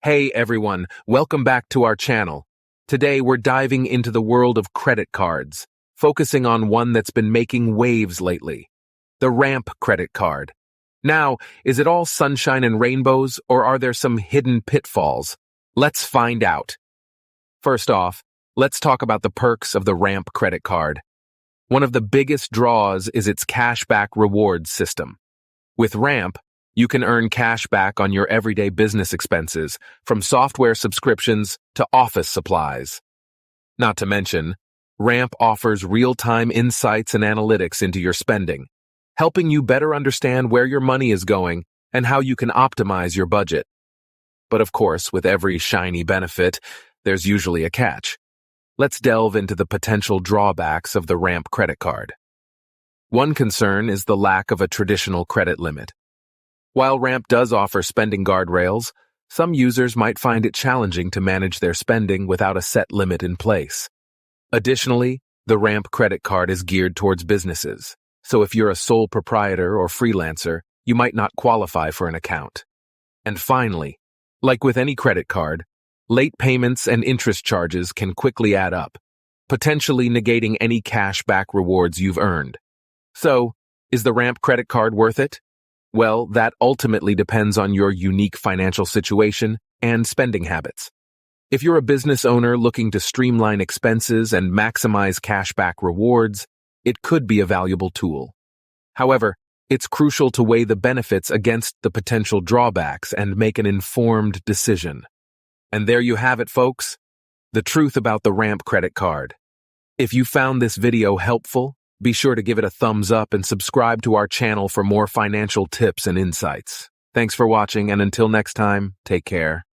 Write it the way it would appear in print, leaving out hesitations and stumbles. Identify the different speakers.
Speaker 1: Hey everyone, welcome back to our channel. Today we're diving into the world of credit cards, focusing on one that's been making waves lately, the Ramp credit card. Now, is it all sunshine and rainbows, or are there some hidden pitfalls? Let's find out. First off, let's talk about the perks of the Ramp credit card. One of the biggest draws is its cashback rewards system. With Ramp, you can earn cash back on your everyday business expenses, from software subscriptions to office supplies. Not to mention, Ramp offers real-time insights and analytics into your spending, helping you better understand where your money is going and how you can optimize your budget. But of course, with every shiny benefit, there's usually a catch. Let's delve into the potential drawbacks of the Ramp credit card. One concern is the lack of a traditional credit limit. While Ramp does offer spending guardrails, some users might find it challenging to manage their spending without a set limit in place. Additionally, the Ramp credit card is geared towards businesses, so if you're a sole proprietor or freelancer, you might not qualify for an account. And finally, like with any credit card, late payments and interest charges can quickly add up, potentially negating any cash back rewards you've earned. So, is the Ramp credit card worth it? Well, that ultimately depends on your unique financial situation and spending habits. If you're a business owner looking to streamline expenses and maximize cashback rewards, it could be a valuable tool. However, it's crucial to weigh the benefits against the potential drawbacks and make an informed decision. And there you have it, folks, the truth about the Ramp credit card. If you found this video helpful, be sure to give it a thumbs up and subscribe to our channel for more financial tips and insights. Thanks for watching, and until next time, take care.